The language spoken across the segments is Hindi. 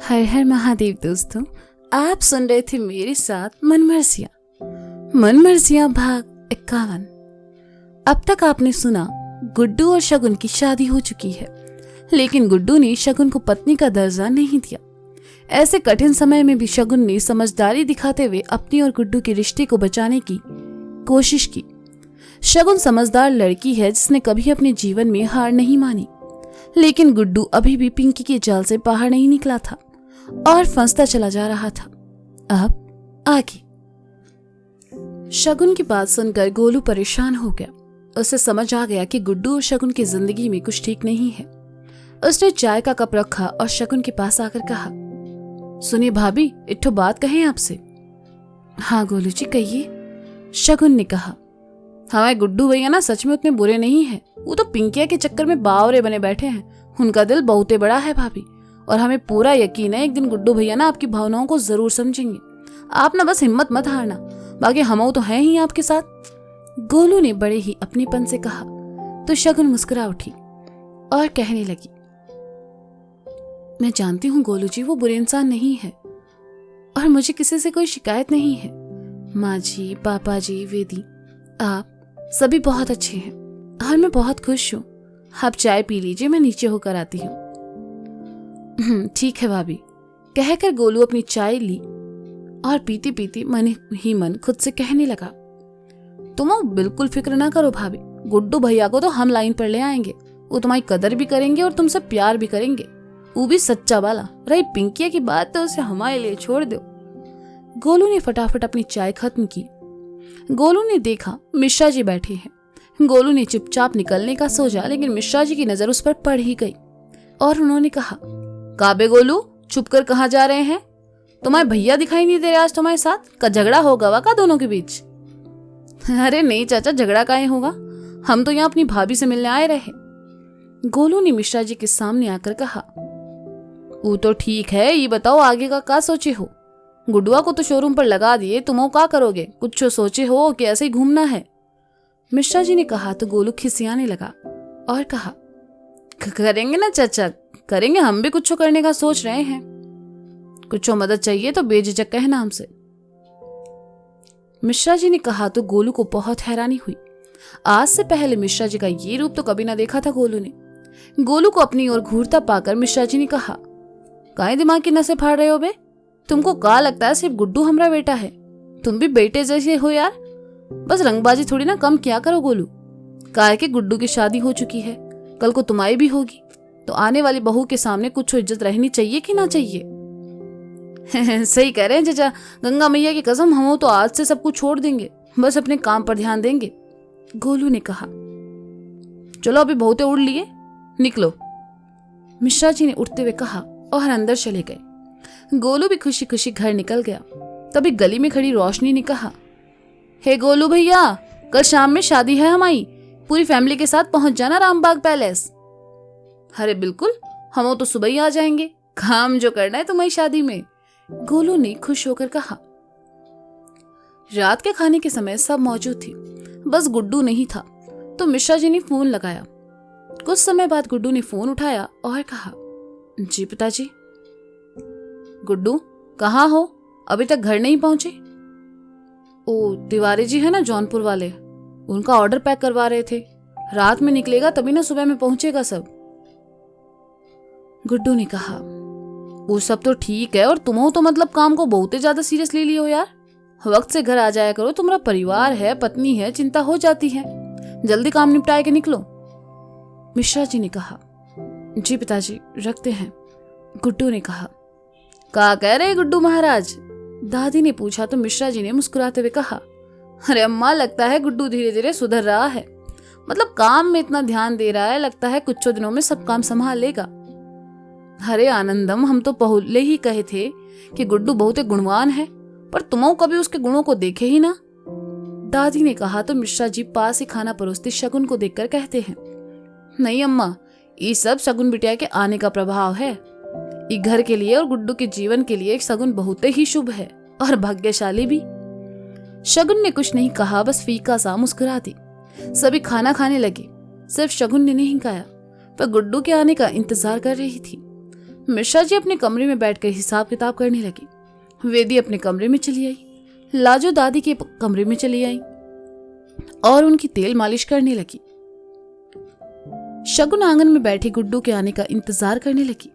हर हर महादेव दोस्तों, आप सुन रहे थे मेरे साथ मनमर्जियां भाग 51। अब तक आपने सुना गुड्डू और शगुन की शादी हो चुकी है, लेकिन गुड्डू ने शगुन को पत्नी का दर्जा नहीं दिया। ऐसे कठिन समय में भी शगुन ने समझदारी दिखाते हुए अपनी और गुड्डू के रिश्ते को बचाने की कोशिश की। शगुन समझदार लड़की है जिसने कभी अपने जीवन में हार नहीं मानी, लेकिन गुड्डू अभी भी पिंकी के जाल से बाहर नहीं निकला था और फंसता चला जा रहा था। अब आगे। शगुन की बात सुनकर गोलू परेशान हो गया। उसे समझ आ गया कि गुड्डू और शगुन की जिंदगी में कुछ ठीक नहीं है। उसने चाय का कप रखा और शगुन के पास आकर कहा, सुनिए भाभी, एक ठो बात कहें आपसे। हाँ गोलू जी कहिए, शगुन ने कहा। हमारे गुड्डू भैया ना सच में उतने बुरे नहीं है। वो तो पिंकिया के चक्कर में बावरे बने बैठे हैं। उनका दिल बहुते बड़ा है भाभी, और हमें पूरा यकीन है एक दिन गुड्डू भैया ना आपकी भावनाओं को जरूर समझेंगे। आप ना बस हिम्मत मत हारना, बाकी हम तो हैं ही आपके साथ। गोलू ने बड़े ही अपनेपन से कहा तो शगुन मुस्कुरा उठी और कहने लगी, मैं जानती हूँ गोलू जी वो बुरे इंसान नहीं है और मुझे किसी से कोई शिकायत नहीं है। माँ जी, पापा जी, वेदी, आप सभी बहुत अच्छे हैं और मैं बहुत खुश हूँ। आप चाय पी लीजिए, मैं नीचे होकर आती हूँ। ठीक है भाभी, कहकर गोलू अपनी चाय ली और पीती पीती मन ही मन खुद से कहने लगा, तुम बिल्कुल फिक्र ना करो भाभी, गुड्डू भैया को तो हम लाइन पर ले आएंगे। वो तुम्हारी कदर भी करेंगे और तुमसे प्यार भी करेंगे, वो भी सच्चा वाला। रही पिंकिया की बात तो उसे हमारे लिए छोड़ दो। गोलू ने फटाफट अपनी चाय खत्म की। गोलू ने देखा मिश्रा जी बैठे हैं। गोलू ने चुपचाप निकलने का सोचा, लेकिन मिश्रा जी की नजर उस पर पड़ ही गई और उन्होंने कहा, काबे गोलू, छुप कर कहाँ जा रहे हैं? तुम्हारे भैया दिखाई नहीं दे रहे आज तुम्हारे साथ? का झगड़ा होगा वा का दोनों के बीच? अरे नहीं चाचा, झगड़ा काहे होगा, हम तो यहाँ अपनी भाभी से मिलने आए रहे। गोलू ने मिश्रा जी के सामने आकर कहा, वो तो ठीक है, ये बताओ आगे का क्या सोचे हो? गुड्डुआ को तो शोरूम पर लगा दिए, तुम क्या करोगे? कुछ सोचे हो कि ऐसे ही घूमना है? मिश्रा जी ने कहा तो गोलू खिसियाने लगा और कहा, करेंगे ना चाचा, करेंगे, हम भी कुछ करने का सोच रहे हैं। कुछ मदद चाहिए तो बेझिझक कहना हमसे। मिश्रा जी ने कहा तो गोलू को बहुत हैरानी हुई। आज से पहले मिश्रा जी का ये रूप तो कभी ना देखा था गोलू ने। गोलू को अपनी ओर घूरता पाकर मिश्रा जी ने कहा, काहे दिमाग की नसें फाड़ रहे हो बे? तुमको क्या लगता है सिर्फ गुड्डू हमारा बेटा है? तुम भी बेटे जैसे हो यार। बस रंगबाजी थोड़ी ना कम किया करो गोलू। काहे कि गुड्डू की शादी हो चुकी है, कल को तुम्हारी भी होगी, तो आने वाली बहू के सामने कुछ इज्जत रहनी चाहिए कि ना चाहिए? सही कह रहे हैं चाचा, गंगा मैया की कसम, हम तो आज से सब कुछ छोड़ देंगे, बस अपने काम पर ध्यान देंगे। गोलू ने कहा, चलो अभी बहुते उड़ लिए, निकलो। मिश्रा जी ने उठते हुए कहा और अंदर चले गए। गोलू भी खुशी खुशी घर निकल गया। तभी गली में खड़ी रोशनी ने कहा, हे गोलू भैया, कल शाम में शादी है हमारी, पूरी फैमिली के साथ पहुंच जाना रामबाग पैलेस। अरे बिल्कुल, हम तो सुबह ही आ जाएंगे, काम जो करना है तुम्हारी शादी में, गोलू ने खुश होकर कहा। रात के खाने के समय सब मौजूद थे, बस गुड्डू नहीं था, तो मिश्रा जी ने फोन लगाया। कुछ समय बाद गुड्डू ने फोन उठाया और कहा, जी पिताजी। गुड्डू कहाँ हो, अभी तक घर नहीं पहुंचे? ओ तिवारी जी है ना जौनपुर वाले, उनका ऑर्डर पैक करवा रहे थे, रात में निकलेगा तभी ना सुबह में पहुंचेगा सब। गुड्डू ने कहा, वो सब तो ठीक है, और तुम तो मतलब काम को बहुत ज्यादा सीरियस ले लियो यार। वक्त से घर आ जाया करो, तुम्हारा परिवार है, पत्नी है, चिंता हो जाती है। जल्दी काम निपटाए के निकलो। मिश्रा जी ने कहा, जी पिताजी रखते हैं। गुड्डू ने कहा, क्या कह रहे गुड्डू महाराज? दादी ने पूछा तो मिश्रा जी ने मुस्कुराते हुए कहा, अरे अम्मा, लगता है गुड्डू धीरे धीरे सुधर रहा है, मतलब काम में इतना ध्यान दे रहा है, लगता है कुछ दिनों में सब काम संभाल लेगा। अरे आनंदम, हम तो पहले ही कहे थे कि गुड्डू बहुत गुणवान है, पर तुम कभी उसके गुणों को देखे ही ना। दादी ने कहा तो मिश्रा जी पास ही खाना परोसती शगुन को देखकर कहते हैं, नहीं अम्मा, ये सब शगुन बिटिया के आने का प्रभाव है। ये घर के लिए और गुड्डू के जीवन के लिए शगुन बहुत ही शुभ है और भाग्यशाली भी। शगुन ने कुछ नहीं कहा, बस फीका सा मुस्कुरा दी। सभी खाना खाने लगे, सिर्फ शगुन ने नहीं खाया, पर गुड्डू के आने का इंतजार कर रही थी। मिश्रा जी अपने कमरे में बैठकर हिसाब किताब करने लगी। वेदी अपने कमरे में चली आई। लाजो दादी के कमरे में चली आई और उनकी तेल मालिश करने लगी। शगुन आंगन में बैठी गुड्डू के आने का इंतजार करने लगी।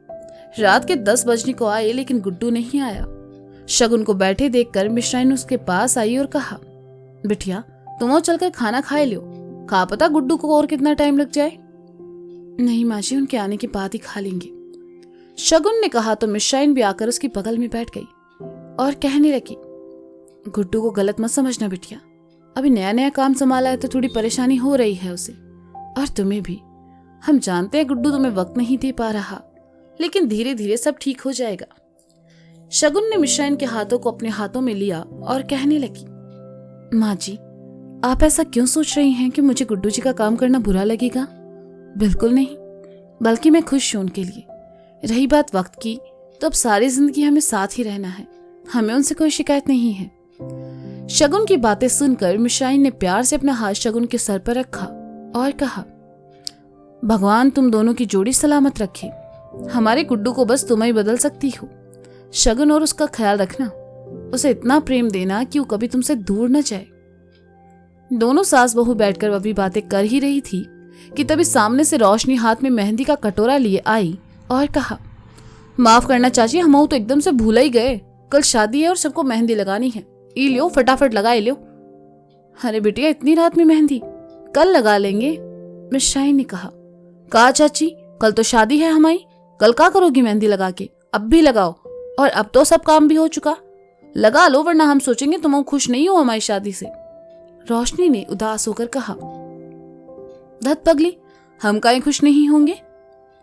रात के 10 बजने को आए लेकिन गुड्डू नहीं आया। शगुन को बैठे देखकर मिश्राइन उसके पास आई और कहा, बिटिया तुम और चलकर खाना खाए लो, खा पता गुड्डू को और कितना टाइम लग जाए। नहीं माँ जी, उनके आने के बाद ही खा लेंगे, शगुन ने कहा तो मिश्राइन भी आकर उसकी बगल में बैठ गई और कहने लगी, गुड्डू को गलत मत समझना बिटिया, अभी नया नया काम संभाला है तो थोड़ी परेशानी हो रही है उसे, और तुम्हें भी। हम जानते हैं गुड्डू तुम्हें वक्त नहीं दे पा रहा, लेकिन धीरे धीरे सब ठीक हो जाएगा। शगुन ने मिश्राइन के हाथों को अपने हाथों में लिया और कहने लगी, माँ जी आप ऐसा क्यों सोच रही हैं कि मुझे गुड्डू जी का काम करना बुरा लगेगा? बिल्कुल नहीं, बल्कि मैं खुश हूं उनके लिए। रही बात वक्त की, तो अब सारी जिंदगी हमें साथ ही रहना है, हमें उनसे कोई शिकायत नहीं है। शगुन की बातें सुनकर मिश्राइन ने प्यार से अपना हाथ शगुन के सर पर रखा और कहा, भगवान तुम दोनों की जोड़ी सलामत रखे। हमारे गुड्डू को बस तुम ही बदल सकती हो। शगुन, और उसका ख्याल रखना, उसे इतना प्रेम देना कि वो कभी तुमसे दूर न जाए। दोनों सास बहू बैठकर अभी बातें कर ही रही थी कि तभी सामने से रोशनी हाथ में मेहंदी का कटोरा लिए आई और कहा, माफ करना चाची, हम तो एकदम से भूल ही गए, कल शादी है और सबको मेहंदी लगानी है। ई लो फटाफट लगाए लो। अरे बिटिया इतनी रात में मेहंदी, कल लगा लेंगे, मिश्राइन ने कहा। कहा चाची, कल तो शादी है हमारी, कल क्या करोगी मेहंदी लगा के? अब भी लगाओ, और अब तो सब काम भी हो चुका, लगा लो वरना हम सोचेंगे तुम खुश नहीं हो हमारी शादी से। रोशनी ने उदास होकर कहा, धत पगली, हम काहे खुश नहीं होंगे,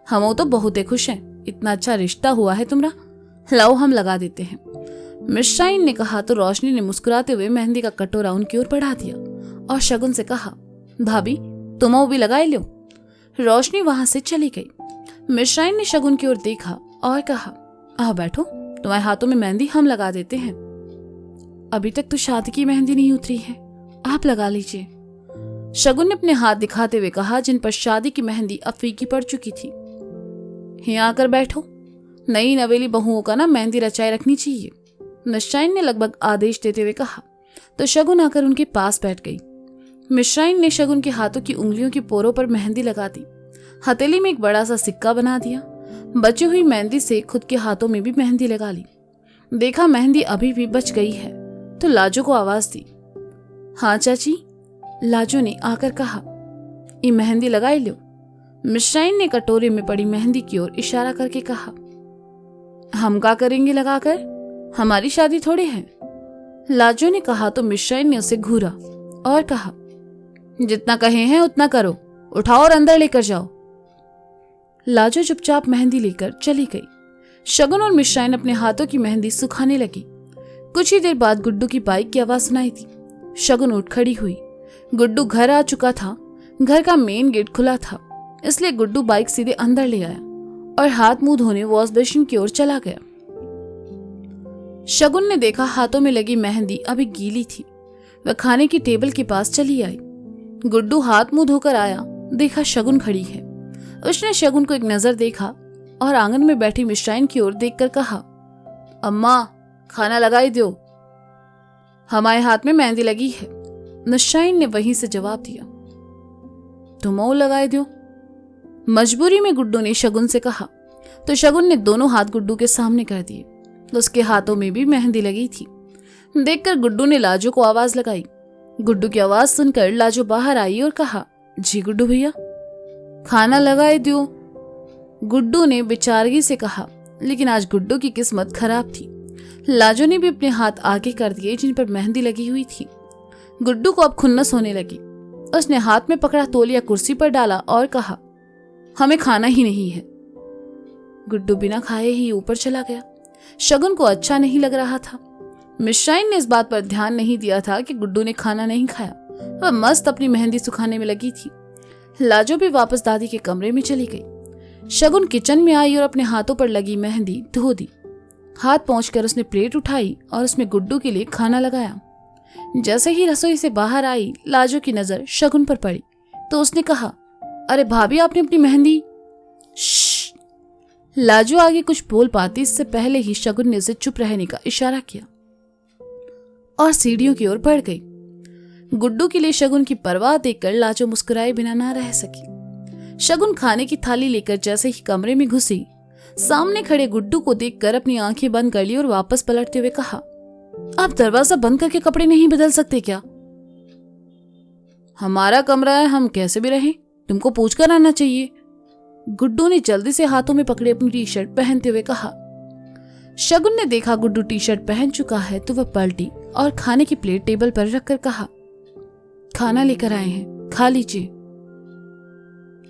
हम तो बहुत खुश हैं, इतना अच्छा रिश्ता हुआ है तुम्हारा, लाओ हम लगा देते हैं, मिश्राइन ने कहा तो रोशनी ने मुस्कुराते हुए मेहंदी का कटोरा उनकी ओर बढ़ा दिया और शगुन से कहा, भाभी तुम भी लगाए लो। रोशनी वहां से चली गई। मिश्राइन ने शगुन की ओर देखा और कहा, आओ बैठो, तुम्हारे हाथों में मेहंदी हम लगा देते हैं। अभी तक तो शादी की मेहंदी नहीं उतरी है, आप लगा लीजिए, शगुन ने अपने हाथ दिखाते हुए कहा, जिन पर शादी की मेहंदी अब फीकी पड़ चुकी थी। यहाँ आकर बैठो, नई नवेली बहुओं का ना मेहंदी रचाए रखनी चाहिए, मिश्राइन ने लगभग आदेश देते हुए कहा तो शगुन आकर उनके पास बैठ गई। मिश्राइन ने शगुन के हाथों की उंगलियों की पोरों पर मेहंदी लगा दी, हथेली में एक बड़ा सा सिक्का बना दिया, बची हुई मेहंदी से खुद के हाथों में भी मेहंदी लगा ली। देखा मेहंदी अभी भी बच गई है तो लाजो को आवाज दी। हाँ चाची, लाजो ने आकर कहा, ये मेहंदी लगाई लो। मिश्राइन ने कटोरे में पड़ी मेहंदी की ओर इशारा करके कहा, हम क्या करेंगे लगाकर, हमारी शादी थोड़ी है। लाजो ने कहा तो मिश्राइन ने उसे घूरा और कहा, जितना कहे हैं उतना करो, उठाओ और अंदर लेकर जाओ। लाजो चुपचाप मेहंदी लेकर चली गई। शगुन और मिश्राइन अपने हाथों की मेहंदी सुखाने लगी। कुछ ही देर बाद गुड्डू की बाइक की आवाज सुनाई थी। शगुन उठ खड़ी हुई। गुड्डू घर आ चुका था। घर का मेन गेट खुला था, इसलिए गुड्डू बाइक सीधे अंदर ले आया और हाथ मुंह धोने वॉश बेसिन की ओर चला गया। शगुन ने देखा हाथों में लगी मेहंदी अभी गीली थी। वह खाने की टेबल के पास चली आई। गुड्डू हाथ मुंह धोकर आया, देखा शगुन खड़ी है। उसने शगुन को एक नजर देखा और आंगन में बैठी मिश्राइन की ओर देखकर कहा, अम्मा खाना लगाई दो, हमारे हाथ में मेहंदी लगी है। मिश्राइन ने वहीं से जवाब दिया, तुम और लगाए दो। मजबूरी में गुड्डू ने शगुन से कहा तो शगुन ने दोनों हाथ गुड्डू के सामने कर दिए। उसके हाथों में भी मेहंदी लगी थी। देखकर गुड्डू ने लाजो को आवाज लगाई। गुड्डू की आवाज सुनकर लाजो बाहर आई और कहा, जी गुड्डू भैया खाना लगाए दो। गुड्डू ने बेचारगी से कहा, लेकिन आज गुड्डू की किस्मत खराब थी। लाजो ने भी अपने हाथ आगे कर दिए जिन पर मेहंदी लगी हुई थी। गुड्डू को अब खुन्नस होने लगी। उसने हाथ में पकड़ा तौलिया कुर्सी पर डाला और कहा, हमें खाना ही नहीं है। गुड्डू बिना खाए ही ऊपर चला गया। शगुन को अच्छा नहीं लग रहा था। मिश्राइन ने इस बात पर ध्यान नहीं दिया था कि गुड्डू ने खाना नहीं खाया। वह मस्त अपनी मेहंदी सुखाने में लगी थी। लाजो भी वापस दादी के कमरे में चली गई। शगुन किचन में आई और अपने हाथों पर लगी मेहंदी धो दी। हाथ पहुंचकर उसने प्लेट उठाई और उसमें गुड्डू के लिए खाना लगाया। जैसे ही रसोई से बाहर आई, लाजो की नजर शगुन पर पड़ी तो उसने कहा, अरे भाभी आपने अपनी मेहंदी। श्श, लाजो आगे कुछ बोल पाती इससे पहले ही शगुन ने उसे चुप रहने का इशारा किया और सीढ़ियों की ओर बढ़ गई। गुड्डू के लिए शगुन की परवाह देखकर लाजो मुस्कुराए बिना ना रह सकी। शगुन खाने की थाली लेकर जैसे ही कमरे में घुसी, सामने खड़े गुड्डू को देखकर अपनी आंखें बंद कर ली और वापस पलटते हुए कहा, आप दरवाजा बंद करके कपड़े नहीं बदल सकते क्या? हमारा कमरा है, हम कैसे भी रहें, तुमको पूछ कर आना चाहिए। गुड्डू ने जल्दी से हाथों में पकड़े अपनी टी शर्ट पहनते हुए कहा। शगुन ने देखा गुड्डू टी शर्ट पहन चुका है तो वह पलटी और खाने की प्लेट टेबल पर रखकर कहा, खाना लेकर आए हैं, खा लीजिए।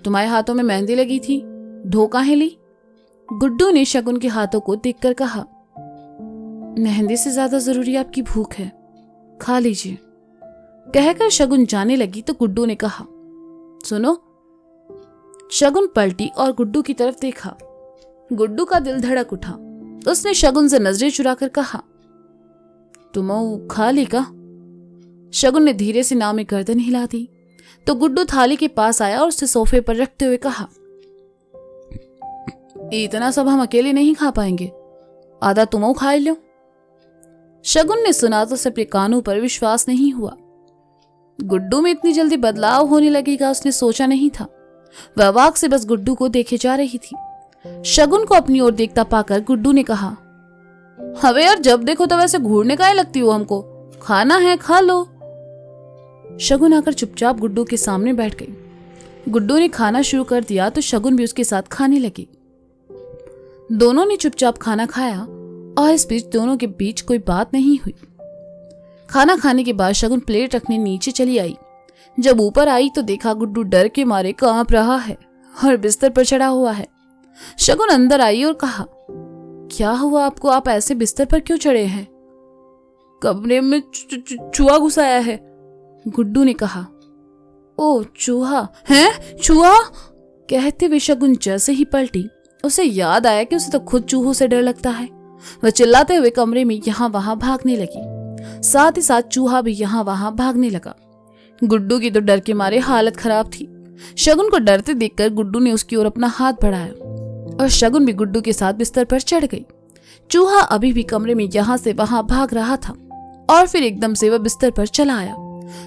तुम्हारे हाथों में मेहंदी लगी थी, धो काहे ली? गुड्डू ने शगुन के हाथों को देखकर कहा, मेहंदी से ज्यादा जरूरी आपकी भूख है, खा लीजिए। कहकर शगुन जाने लगी तो गुड्डू ने कहा, सुनो। शगुन पलटी और गुड्डू की तरफ देखा। गुड्डू का दिल धड़क उठा। उसने शगुन से नजरें चुराकर कहा, तुम खा ली का? शगुन ने धीरे से नाव में गर्दन हिला दी तो गुड्डू थाली के पास आया और उसे सोफे पर रखते हुए कहा, इतना सब हम अकेले नहीं खा पाएंगे, आधा तुम खा लो। शगुन ने सुना तो उसे अपने कानों पर विश्वास नहीं हुआ। गुड्डू में इतनी जल्दी बदलाव होने लगेगा उसने सोचा नहीं था। वह वाक से बस गुड्डू को देखे जा रही थी। शगुन को अपनी ओर देखता पाकर गुड्डू ने कहा, हवे यार, जब देखो तो वैसे घूरने काहे लगती हो हमको, खाना है खा लो। शगुन आकर चुपचाप गुड्डू के सामने बैठ गई। गुड्डू ने खाना शुरू कर दिया तो शगुन भी उसके साथ खाने लगी। दोनों ने चुपचाप खाना खाया और इस बीच दोनों के बीच कोई बात नहीं हुई। खाना खाने के बाद शगुन प्लेट रखने नीचे चली आई। जब ऊपर आई तो देखा गुड्डू डर के मारे कांप रहा है और बिस्तर पर चढ़ा हुआ है। शगुन अंदर आई और कहा, क्या हुआ आपको, आप ऐसे बिस्तर पर क्यों चढ़े हैं? कमरे में चूहा घुस आया है, गुड्डू ने कहा। ओ चूहा है, चूहा? कहते हुए शगुन जैसे ही पलटी उसे याद आया कि उसे तो खुद चूहों से डर लगता है। वह चिल्लाते हुए कमरे में यहाँ वहां भागने लगी, साथ ही साथ चूहा भी यहाँ वहां भागने लगा। गुड्डू की तो डर के मारे हालत खराब थी। शगुन को डरते देखकर गुड्डू ने उसकी ओर अपना हाथ बढ़ाया और शगुन भी गुड्डू के साथ बिस्तर पर चढ़ गई। चूहा अभी भी कमरे में यहाँ से वहां भाग रहा था और फिर एकदम से वह बिस्तर पर चला आया।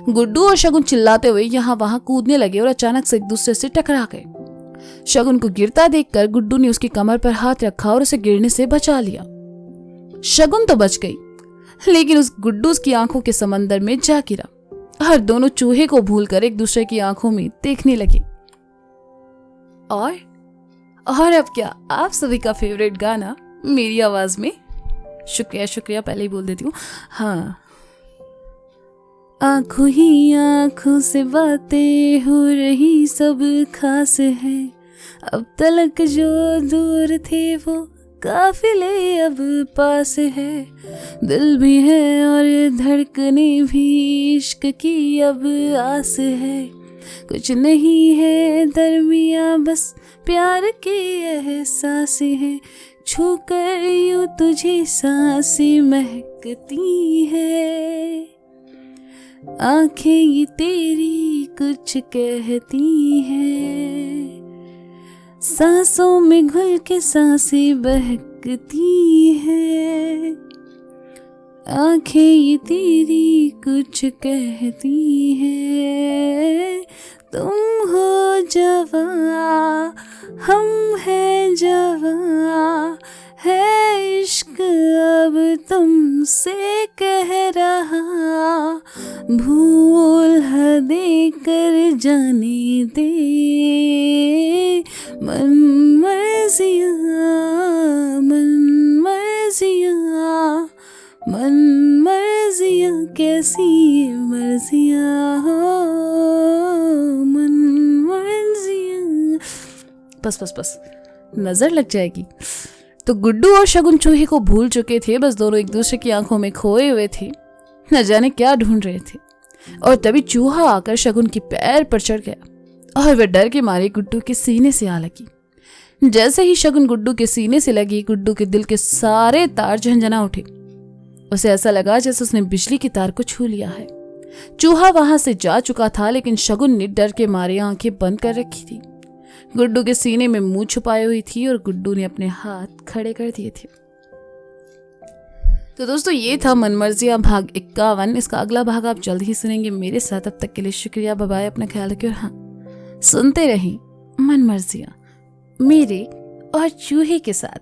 गुड्डू और शगुन चिल्लाते हुए यहाँ वहां कूदने लगे और अचानक से एक दूसरे से टकरा गए। शगुन को गिरता देखकर गुड्डू ने उसकी कमर पर हाथ रखा और उसे गिरने से बचा लिया। शगुन तो बच गई, लेकिन उस गुड्डू उसकी आंखों के समंदर में जा गिरा और दोनों चूहे को भूलकर एक दूसरे की आंखों में देखने लगे। और अब क्या, आप सभी का फेवरेट गाना मेरी आवाज में। शुक्रिया, पहले ही बोल देती हूँ। हाँ, आंखों ही आंखों से बातें हो रही, सब खास है, अब तलक जो दूर थे वो काफिले अब पास है, दिल भी है और धड़कने भी इश्क की अब आस है, कुछ नहीं है दरमिया बस प्यार की एहसास है, छू कर यूं तुझे सांसें महकती है, आंखें ये तेरी कुछ कहती है, सांसों में घुल के सांसें बहकती है, आंखें ये तेरी कुछ कहती है, तुम हो जवां हम हैं जवां, है इश्क अब तुमसे कह रहा, भूल दे कर जाने दे, मन मर्जियाँ कैसी मर्जियाँ हो, मन मर्जियाँ। बस नजर लग जाएगी। तो गुड्डू और शगुन चूहे को भूल चुके थे, बस दोनों एक दूसरे की आंखों में खोए हुए थे, न जाने क्या ढूंढ रहे थे। और तभी चूहा आकर शगुन के पैर पर चढ़ गया और वह डर के मारे गुड्डू के सीने से आ लगी। जैसे ही शगुन गुड्डू के सीने से लगी, गुड्डू के दिल के सारे तार झंझना उठे। उसे ऐसा लगा जैसे उसने बिजली की तार को छू लिया है। चूहा वहां से जा चुका था, लेकिन शगुन ने डर के मारे आंखें बंद कर रखी थी। गुड्डू के सीने में मुंह छुपाई हुई थी और गुड्डू ने अपने हाथ खड़े कर दिए थे। तो दोस्तों ये था मनमर्जियां भाग 51। इसका अगला भाग आप जल्द ही सुनेंगे मेरे साथ। अब तक के लिए शुक्रिया, बाय बाय, अपना ख्याल रखिए और हाँ, सुनते रहें मनमर्जियां मेरे और चूहे के साथ।